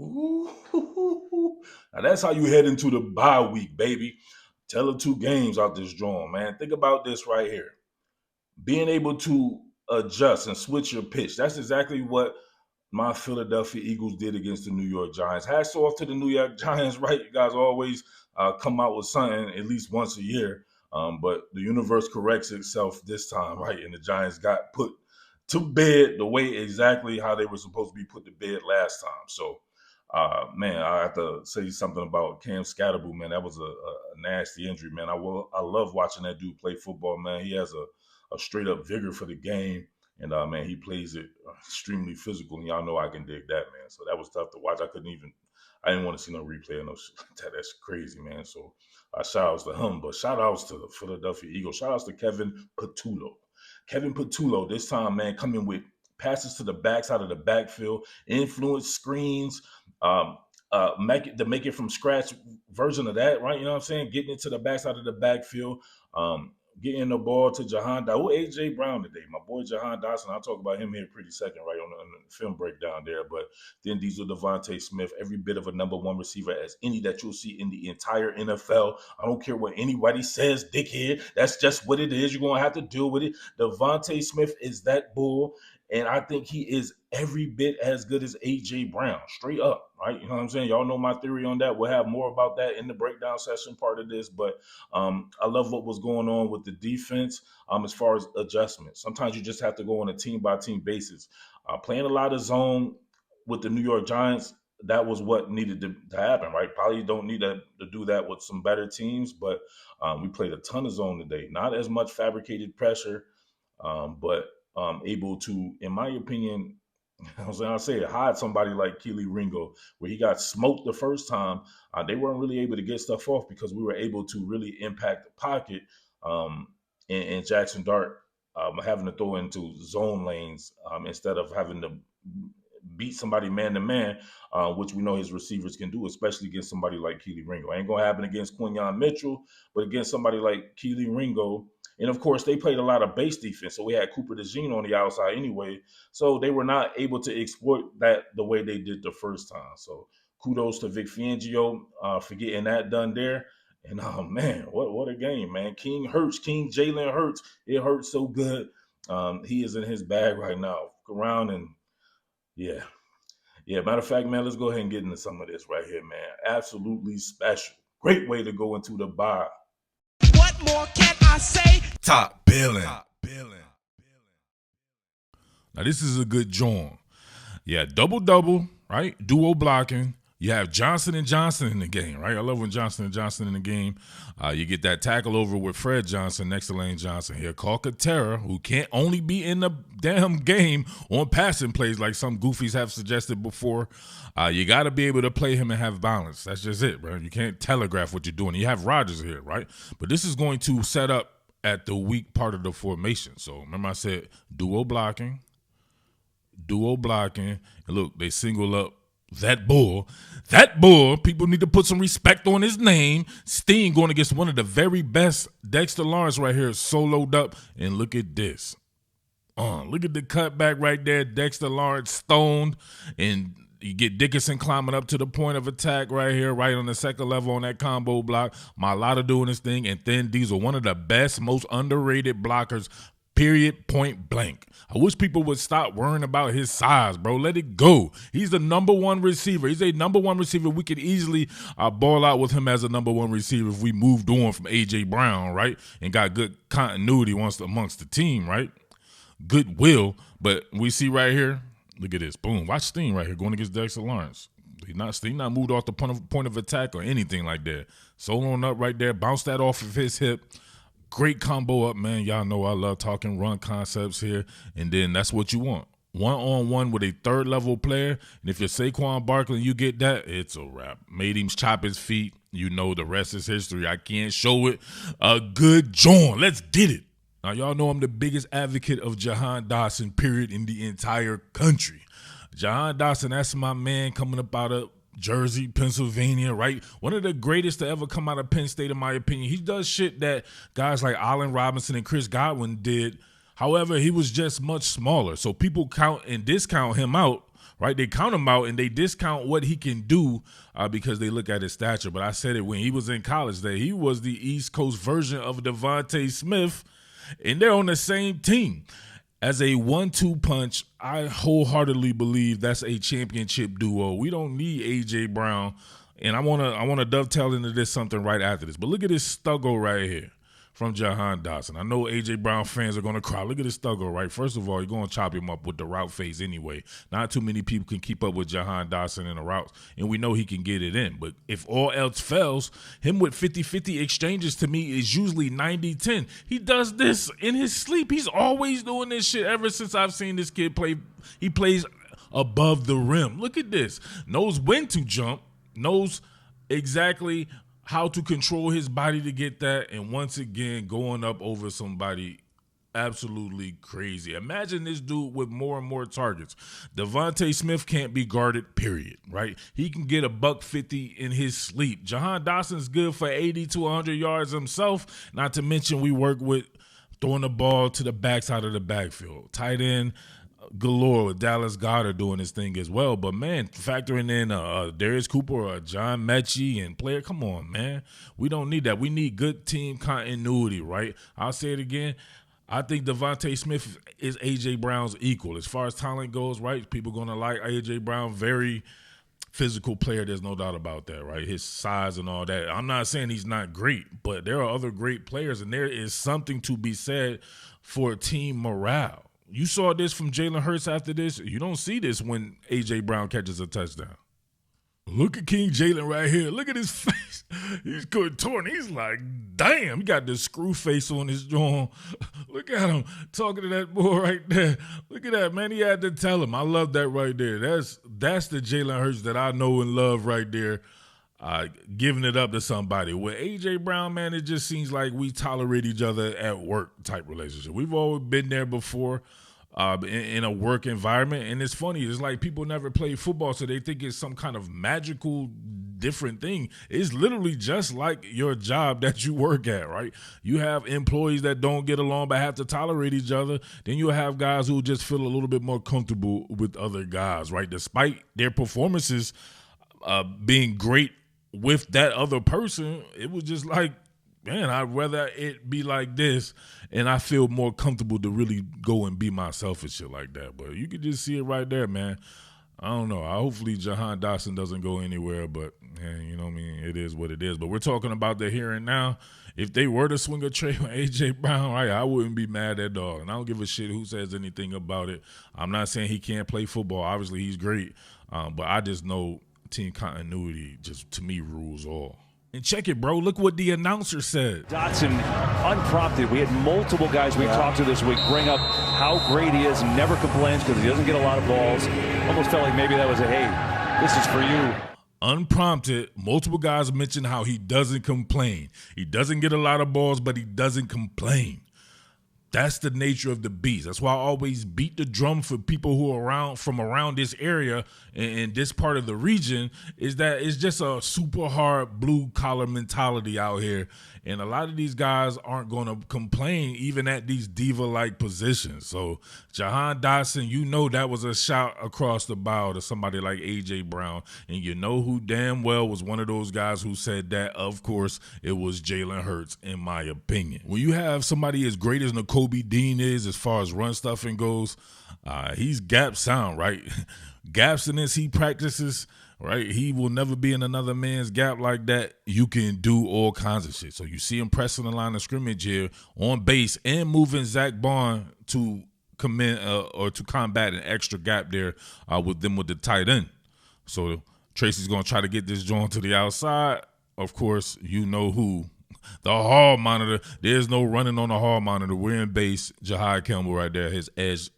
Ooh. Now that's how you head into the bye week, baby. Tell the two games out this drawing, man. Think about this right here. Being able to adjust and switch your pitch. That's exactly what my Philadelphia Eagles did against the New York Giants. Hats off to the New York Giants, right? You guys always come out with something at least once a year. But the universe corrects itself this time, right? And the Giants got put to bed the way exactly how they were supposed to be put to bed last time. So, man, I have to say something about Cam Scatterbo, man. That was a nasty injury, man. I love watching that dude play football, man. He has a straight up vigor for the game. And man, he plays it extremely physical, and y'all know I can dig that, man. So that was tough to watch. I didn't want to see no replay of no shit like that. That's crazy, man. So shout outs to him, but shout outs to the Philadelphia Eagles. Shout outs to Kevin Patullo. Kevin Patullo, this time, man, coming with passes to the backside of the backfield, influence screens, make it from scratch version of that, right? You know what I'm saying? Getting it to the backside of the backfield. Getting the ball to Jahan Dotson. A.J. Brown today. My boy Jahan Dotson. I'll talk about him here pretty second, right, on the film breakdown there. But then Diesel Devontae Smith, every bit of a number one receiver as any that you'll see in the entire NFL. I don't care what anybody says, dickhead. That's just what it is. You're going to have to deal with it. Devontae Smith is that bull. And I think he is every bit as good as A.J. Brown, straight up, right? You know what I'm saying? Y'all know my theory on that. We'll have more about that in the breakdown session part of this. But I love what was going on with the defense as far as adjustments. Sometimes you just have to go on a team-by-team basis. Playing a lot of zone with the New York Giants, that was what needed to happen, right? Probably don't need to do that with some better teams, but we played a ton of zone today. Not as much fabricated pressure, but able to, in my opinion, I'll say it, hide somebody like Keely Ringo, where he got smoked the first time. They weren't really able to get stuff off because we were able to really impact the pocket. And Jackson Dart having to throw into zone lanes instead of having to beat somebody man to man, which we know his receivers can do, especially against somebody like Keely Ringo. Ain't gonna happen against Quinyon Mitchell, but against somebody like Keely Ringo. And of course, they played a lot of base defense, so we had Cooper DeJean on the outside anyway. So they were not able to exploit that the way they did the first time. So kudos to Vic Fangio for getting that done there. And man, what a game, man! King Jalen Hurts. It hurts so good. He is in his bag right now. Around and yeah. Yeah, matter of fact, man, let's go ahead and get into some of this right here, man. Absolutely special. Great way to go into the bye. What more can I say? Top Billin. Now, this is a good joint. Yeah, double, right? Duo blocking. You have Johnson and Johnson in the game, right? I love when Johnson and Johnson in the game. You get that tackle over with Fred Johnson next to Lane Johnson here. Calcaterra, who can't only be in the damn game on passing plays like some goofies have suggested before. You got to be able to play him and have balance. That's just it, bro. You can't telegraph what you're doing. You have Rodgers here, right? But this is going to set up at the weak part of the formation. So remember I said duo blocking. And look, they single up that bull, people need to put some respect on his name. Steen going against one of the very best. Dexter Lawrence right here soloed up. And look at this. Look at the cutback right there. Dexter Lawrence stoned. And you get Dickerson climbing up to the point of attack right here, right on the second level on that combo block. Mailata doing his thing. And Thin Diesel, one of the best, most underrated blockers, period, point blank. I wish people would stop worrying about his size, bro. Let it go. He's the number one receiver. He's a number one receiver. We could easily ball out with him as a number one receiver if we moved on from A.J. Brown, right, and got good continuity amongst the team, right? Goodwill. But we see right here, look at this. Boom. Watch Steen right here going against Dexter Lawrence. He not moved off the point of attack or anything like that. Soloing up right there. Bounce that off of his hip. Great combo up, man. Y'all know I love talking run concepts here. And then that's what you want. One-on-one with a third-level player. And if you're Saquon Barkley and you get that, it's a wrap. Made him chop his feet. You know the rest is history. I can't show it. A good joint. Let's get it. Now, y'all know I'm the biggest advocate of Jahan Dotson, period, in the entire country. Jahan Dotson, that's my man coming up out of Jersey, Pennsylvania, right? One of the greatest to ever come out of Penn State, in my opinion. He does shit that guys like Allen Robinson and Chris Godwin did. However, he was just much smaller. So people count and discount him out, right? They count him out and they discount what he can do because they look at his stature. But I said it when he was in college that he was the East Coast version of Devontae Smith, and they're on the same team. As a 1-2 punch, I wholeheartedly believe that's a championship duo. We don't need A.J. Brown, and I wanna dovetail into this something right after this. But look at this stuggo right here from Jahan Dotson. I know A.J. Brown fans are going to cry. Look at this stuggo, right? First of all, you're going to chop him up with the route phase anyway. Not too many people can keep up with Jahan Dotson in the routes, and we know he can get it in. But if all else fails, him with 50-50 exchanges to me is usually 90-10. He does this in his sleep. He's always doing this shit ever since I've seen this kid play. He plays above the rim. Look at this. Knows when to jump, knows exactly how to control his body to get that, and once again, going up over somebody absolutely crazy. Imagine this dude with more and more targets. Devontae Smith can't be guarded, period, right? He can get $150 in his sleep. Jahan Dotson's good for 80 to 100 yards himself, not to mention we work with throwing the ball to the backside of the backfield. Tight end galore with Dallas Goedert doing his thing as well. But, man, factoring in Darius Cooper or John Mechie and player, come on, man. We don't need that. We need good team continuity, right? I'll say it again. I think Devontae Smith is A.J. Brown's equal. As far as talent goes, right, people going to like A.J. Brown. Very physical player, there's no doubt about that, right? His size and all that. I'm not saying he's not great, but there are other great players, and there is something to be said for team morale. You saw this from Jalen Hurts after this. You don't see this when A.J. Brown catches a touchdown. Look at King Jalen right here. Look at his face. He's contorting. He's like, damn, he got this screw face on his jaw. Look at him talking to that boy right there. Look at that, man. He had to tell him. I love that right there. That's the Jalen Hurts that I know and love right there. Giving it up to somebody. With A.J. Brown, man, it just seems like we tolerate each other at work type relationship. We've always been there before in a work environment, and it's funny. It's like people never play football, so they think it's some kind of magical different thing. It's literally just like your job that you work at, right? You have employees that don't get along but have to tolerate each other. Then you have guys who just feel a little bit more comfortable with other guys, right? Despite their performances being great with that other person, it was just like, man, I'd rather it be like this, and I feel more comfortable to really go and be myself and shit like that. But you could just see it right there, man. I don't know. Hopefully Jahan Dotson doesn't go anywhere, but, man, you know what I mean? It is what it is. But we're talking about the here and now. If they were to swing a trade with A.J. Brown, right, I wouldn't be mad at all. And I don't give a shit who says anything about it. I'm not saying he can't play football. Obviously, he's great. But I just know team continuity just, to me, rules all. And check it, bro. Look what the announcer said. Dotson, unprompted. We had multiple guys we talked to this week bring up how great he is and never complains because he doesn't get a lot of balls. Almost felt like maybe that was a, hey, this is for you. Unprompted, multiple guys mentioned how he doesn't complain. He doesn't get a lot of balls, but he doesn't complain. That's the nature of the beast. That's why I always beat the drum for people who are from around this area and this part of the region, is that it's just a super hard blue collar mentality out here. And a lot of these guys aren't going to complain even at these diva-like positions. So Jahan Dotson, you know that was a shot across the bow to somebody like A.J. Brown. And you know who damn well was one of those guys who said that? Of course, it was Jalen Hurts, in my opinion. When you have somebody as great as Nakobe Dean is as far as run stuffing goes, he's gap sound, right? Gaps in this he practices, right? He will never be in another man's gap like that. You can do all kinds of shit. So you see him pressing the line of scrimmage here on base and moving Zach Bond to combat an extra gap there with the tight end. So Tracy's going to try to get this joint to the outside. Of course, you know who. The hall monitor. There's no running on the hall monitor. We're in base. Jahai Campbell right there, his edge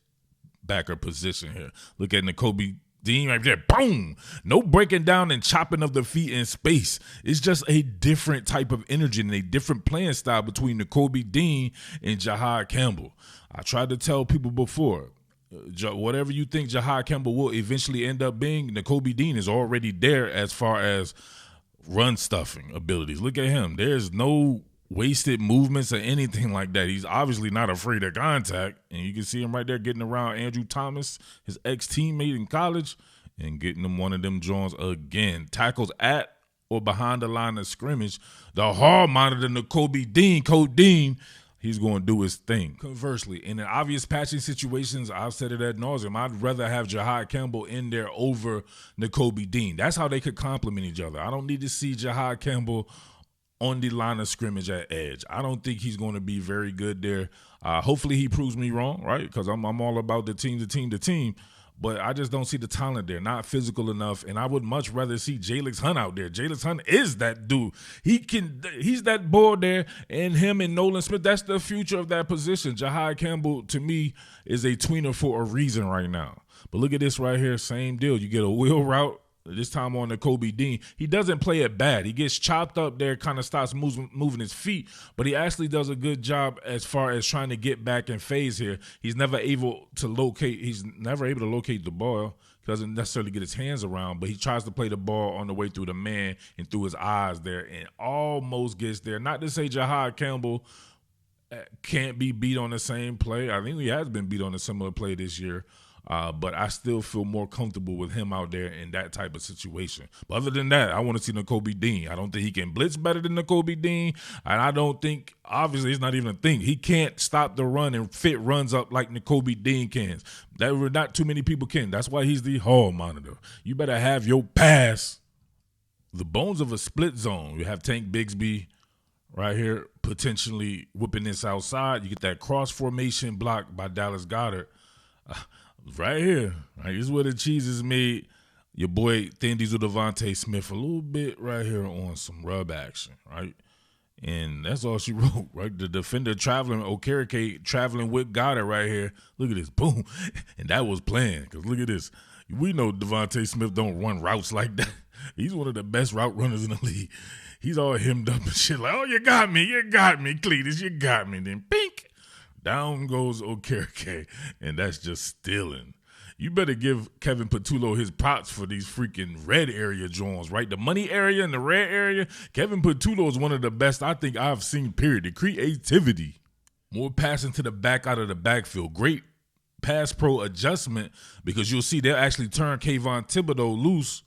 backer position here. Look at Nakobe Dean right there. Boom! No breaking down and chopping of the feet in space. It's just a different type of energy and a different playing style between Nakobe Dean and Jahai Campbell. I tried to tell people before, whatever you think Jahai Campbell will eventually end up being, Nakobe Dean is already there as far as run stuffing abilities. Look at him. There's no wasted movements or anything like that. He's obviously not afraid of contact, and you can see him right there getting around Andrew Thomas, his ex-teammate in college. and getting them one of them joints again. Tackles at or behind the line of scrimmage. The hall monitor, Nakobe Dean, Codeine, he's going to do his thing. Conversely, in the obvious patching situations, I've said it ad nauseum, I'd rather have Jahad Campbell in there over Nakobe Dean. That's how they could complement each other. I don't need to see Jahad Campbell on the line of scrimmage at edge. I don't think he's going to be very good there. Hopefully he proves me wrong, right? Because I'm all about the team. But I just don't see the talent there, not physical enough. And I would much rather see Jalen Hunt out there. Jalen Hunt is that dude. He's that boy there, and him and Nolan Smith, that's the future of that position. Jahad Campbell, to me, is a tweener for a reason right now. But look at this right here, same deal. You get a wheel route, this time on Nakobe Dean. He doesn't play it bad. He gets chopped up there, kind of starts moving his feet, but he actually does a good job as far as trying to get back in phase here. He's never able to locate the ball. He doesn't necessarily get his hands around, but he tries to play the ball on the way through the man and through his eyes there and almost gets there. Not to say Jahad Campbell can't be beat on the same play. I think he has been beat on a similar play this year. But I still feel more comfortable with him out there in that type of situation. But other than that, I want to see Nakobe Dean. I don't think he can blitz better than Nakobe Dean. And I don't think, obviously, it's not even a thing. He can't stop the run and fit runs up like Nakobe Dean can. Not too many people can. That's why he's the hall monitor. You better have your pass. The bones of a split zone. You have Tank Bigsby right here, potentially whipping this outside. You get that cross formation block by Dallas Goedert. Right here, right? This is where the cheese is made. Your boy Thin Diesel Devontae Smith a little bit right here on some rub action, right? And that's all she wrote, right? The defender traveling, Okereke traveling with Goddard right here. Look at this, boom. And that was planned, because look at this. We know Devontae Smith don't run routes like that. He's one of the best route runners in the league. He's all hemmed up and shit like, oh, you got me, Cletus, you got me. Then pink. Down goes Okereke, and that's just stealing. You better give Kevin Patullo his props for these freaking red area joints, right? The money area and the red area. Kevin Patullo is one of the best I think I've seen, period. The creativity. More passing to the back out of the backfield. Great pass pro adjustment, because you'll see they'll actually turn Kayvon Thibodeau loose,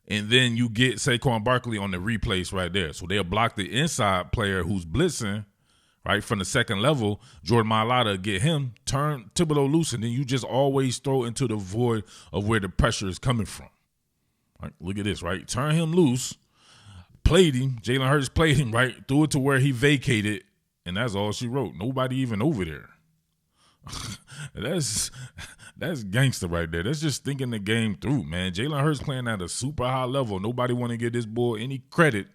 and then you get Saquon Barkley on the replays right there. So they'll block the inside player who's blitzing, right, from the second level. Jordan Mailata get him, turn Thibodeau loose, and then you just always throw into the void of where the pressure is coming from. Right, look at this, right? Turn him loose, played him. Jalen Hurts played him, right? Threw it to where he vacated, and that's all she wrote. Nobody even over there. That's gangster right there. That's just thinking the game through, man. Jalen Hurts playing at a super high level. Nobody want to give this boy any credit,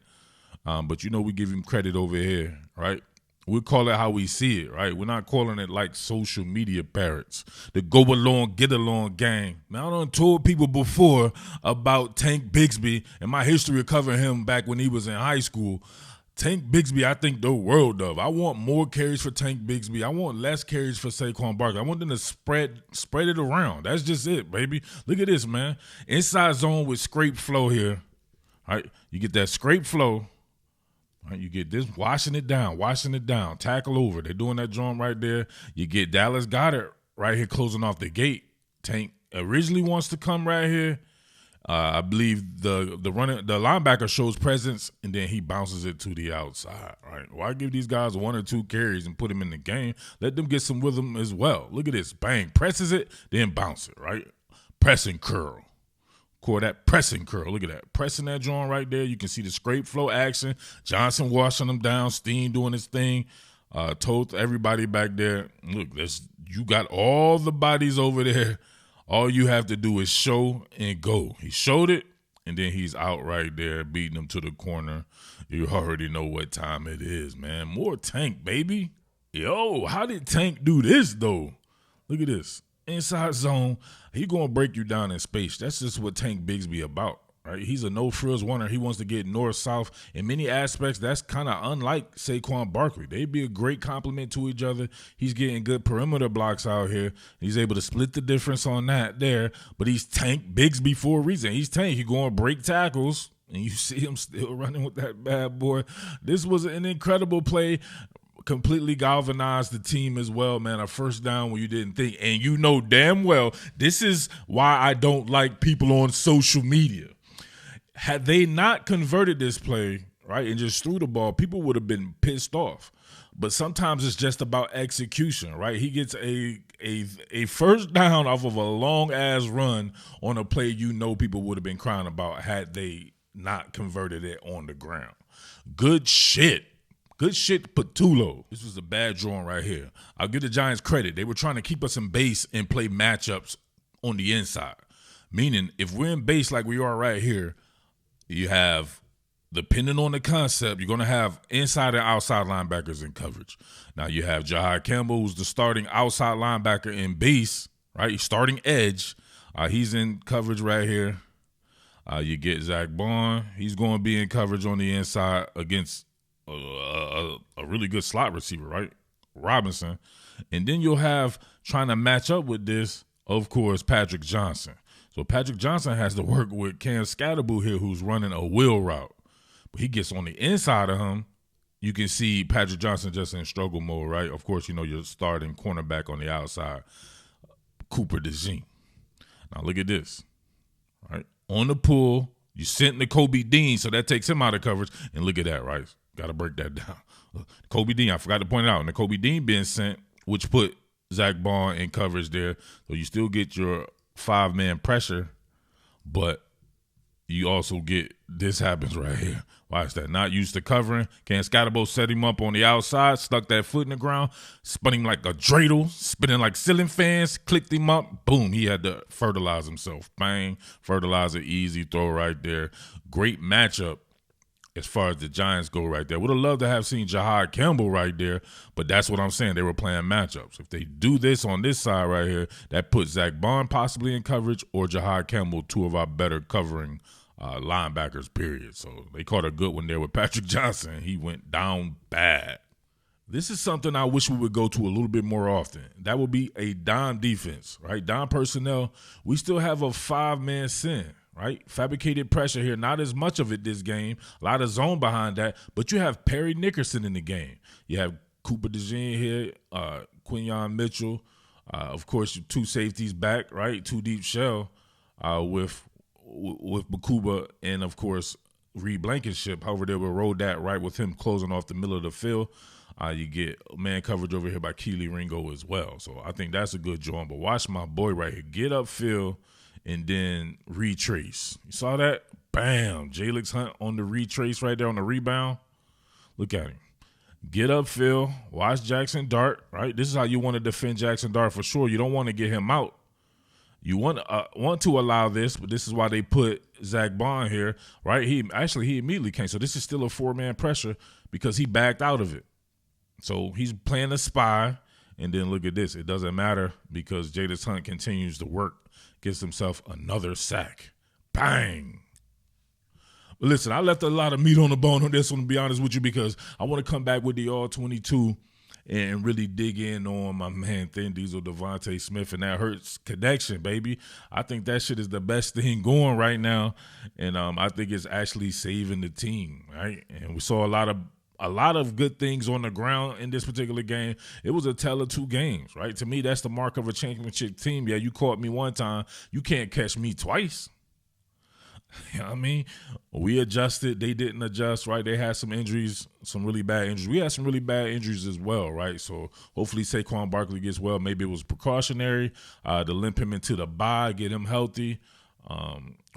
but you know we give him credit over here, right? We call it how we see it, right? We're not calling it like social media parrots. The go along, get along gang. Now, I done told people before about Tank Bigsby and my history of covering him back when he was in high school. Tank Bigsby, I think the world of. I want more carries for Tank Bigsby. I want less carries for Saquon Barkley. I want them to spread it around. That's just it, baby. Look at this, man. Inside zone with scrape flow here. All right, you get that scrape flow. Right, you get this, washing it down, tackle over. They're doing that joint right there. You get Dallas Goedert right here closing off the gate. Tank originally wants to come right here. I believe the linebacker shows presence, and then he bounces it to the outside. Right? Why give these guys 1 or 2 carries and put them in the game? Let them get some rhythm as well. Look at this, bang, presses it, then bounce it. Right, press and curl. Call that pressing curl. Look at that. Pressing that joint right there. You can see the scrape flow action. Johnson washing them down. Steen doing his thing. Told everybody back there, look, you got all the bodies over there. All you have to do is show and go. He showed it, and then he's out right there beating them to the corner. You already know what time it is, man. More Tank, baby. Yo, how did Tank do this, though? Look at this. Inside zone, he gonna break you down in space. That's just what Tank Bigsby about, right? He's a no-frills runner. He wants to get north-south. In many aspects, that's kind of unlike Saquon Barkley. They'd be a great complement to each other. He's getting good perimeter blocks out here. He's able to split the difference on that there, but he's Tank Bigsby for a reason. He's Tank. He's going to break tackles, and you see him still running with that bad boy. This was an incredible play. completely galvanized the team as well, man. A first down when you didn't think. And you know damn well this is why I don't like people on social media. Had they not converted this play, right, and just threw the ball, people would have been pissed off. But sometimes it's just about execution, right? He gets a first down off of a long-ass run on a play you know people would have been crying about had they not converted it on the ground. Good shit. Good shit, Patulo. This was a bad drawing right here. I'll give the Giants credit. They were trying to keep us in base and play matchups on the inside. Meaning, if we're in base like we are right here, you have, depending on the concept, you're going to have inside and outside linebackers in coverage. Now, you have Jahai Campbell, who's the starting outside linebacker in base, right? He's starting edge. He's in coverage right here. You get Zach Bond. He's going to be in coverage on the inside against a really good slot receiver, right? Robinson. And then you'll have, trying to match up with this, of course, Patrick Johnson. So Patrick Johnson has to work with Cam Scatterboo here, who's running a wheel route. But he gets on the inside of him. You can see Patrick Johnson just in struggle mode, right? Of course, you know you're starting cornerback on the outside, Cooper DeJean. Now look at this, right? On the pull, you sent to Kobe Dean, so that takes him out of coverage. And look at that, right? Got to break that down. Kobe Dean, I forgot to point it out. And the Kobe Dean being sent, which put Zach Bond in coverage there. So you still get your 5-man pressure, but you also get, this happens right here. Why is that? Not used to covering. Cam Scatterbo set him up on the outside, stuck that foot in the ground, spun him like a dreidel, spinning like ceiling fans, clicked him up. Boom, he had to fertilize himself. Bang, fertilizer, easy throw right there. Great matchup as far as the Giants go right there. Would have loved to have seen Jahai Campbell right there, but that's what I'm saying. They were playing matchups. If they do this on this side right here, that puts Zach Bond possibly in coverage or Jahai Campbell, two of our better covering linebackers, period. So they caught a good one there with Patrick Johnson. He went down bad. This is something I wish we would go to a little bit more often. That would be a dime defense, right? Dime personnel. We still have a 5-man sin, right? Fabricated pressure here. Not as much of it this game. A lot of zone behind that. But you have Perry Nickerson in the game. You have Cooper DeJean here, Quinyon Mitchell. Of course, your 2 safeties back, right? 2 deep shell with Bakuba and, of course, Reed Blankenship. However, they will roll that right with him closing off the middle of the field. You get man coverage over here by Keely Ringo as well. So I think that's a good joint. But watch my boy right here. Get upfield and then retrace. You saw that? Bam. Jalen Hunt on the retrace right there on the rebound. Look at him. Get upfield. Watch Jackson Dart, right? This is how you want to defend Jackson Dart for sure. You don't want to get him out. You want to allow this, but this is why they put Zach Bond here, right? He immediately came. So this is still a 4-man pressure because he backed out of it. So he's playing a spy, and then look at this. It doesn't matter because Jadis Hunt continues to work, gets himself another sack. Bang. But listen, I left a lot of meat on the bone on this one, to be honest with you, because I want to come back with the All-22 and really dig in on my man Thin Diesel, Devontae Smith, and that Hurts connection, baby. I think that shit is the best thing going right now, and I think it's actually saving the team, right? And we saw a lot of good things on the ground in this particular game. It was a tell of 2 games, right? To me, that's the mark of a championship team. Yeah, you caught me one time. You can't catch me twice. You know what I mean? We adjusted. They didn't adjust, right? They had some injuries, some really bad injuries. We had some really bad injuries as well, right? So hopefully Saquon Barkley gets well. Maybe it was precautionary to limp him into the bye, get him healthy.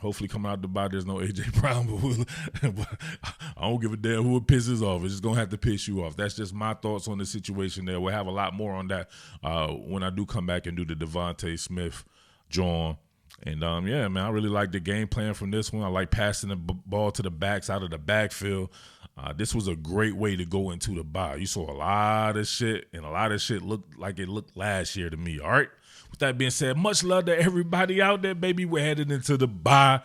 Hopefully coming out the bye, there's no A.J. Brown. But I don't give a damn who it pisses off. It's just going to have to piss you off. That's just my thoughts on the situation there. We'll have a lot more on that when I do come back and do the Devontae Smith, John. And, yeah, man, I really like the game plan from this one. I like passing the ball to the backs out of the backfield. This was a great way to go into the bye. You saw a lot of shit, and a lot of shit looked like it looked last year to me, all right? We'll that being said, much love to everybody out there, baby. We're headed into the bye.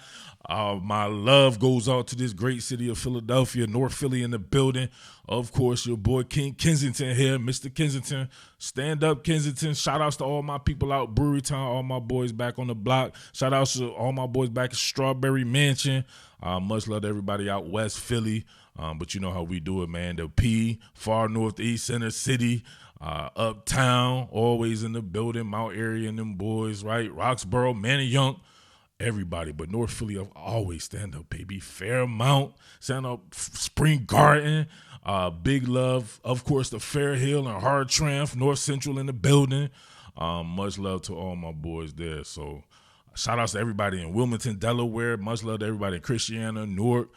My love goes out to this great city of Philadelphia, North Philly in the building. Of course, your boy King Kensington here, Mr. Kensington. Stand up, Kensington. Shout outs to all my people out Brewery Town, all my boys back on the block. Shout outs to all my boys back at Strawberry Mansion. Much love to everybody out West Philly. But you know how we do it, man. The P, far northeast, center city, uptown, always in the building, Mount Airy and them boys, right? Roxborough, Manayunk. Everybody, but North Philly, I've always stand up, baby. Fairmount, stand up, Spring Garden, big love, of course, the Fair Hill and Hartranft, North Central in the building. Much love to all my boys there. So shout outs to everybody in Wilmington, Delaware. Much love to everybody in Christiana, Newark.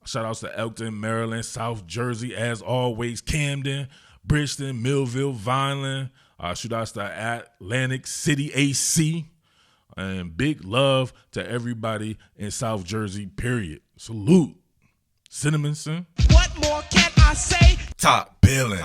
Shout outs to Elkton, Maryland, South Jersey, as always, Camden, Bridgeton, Millville, Vineland. Shout outs to Atlantic City, AC. And big love to everybody in South Jersey, period. Salute. Cinnamon, son. What more can I say? Top Billin.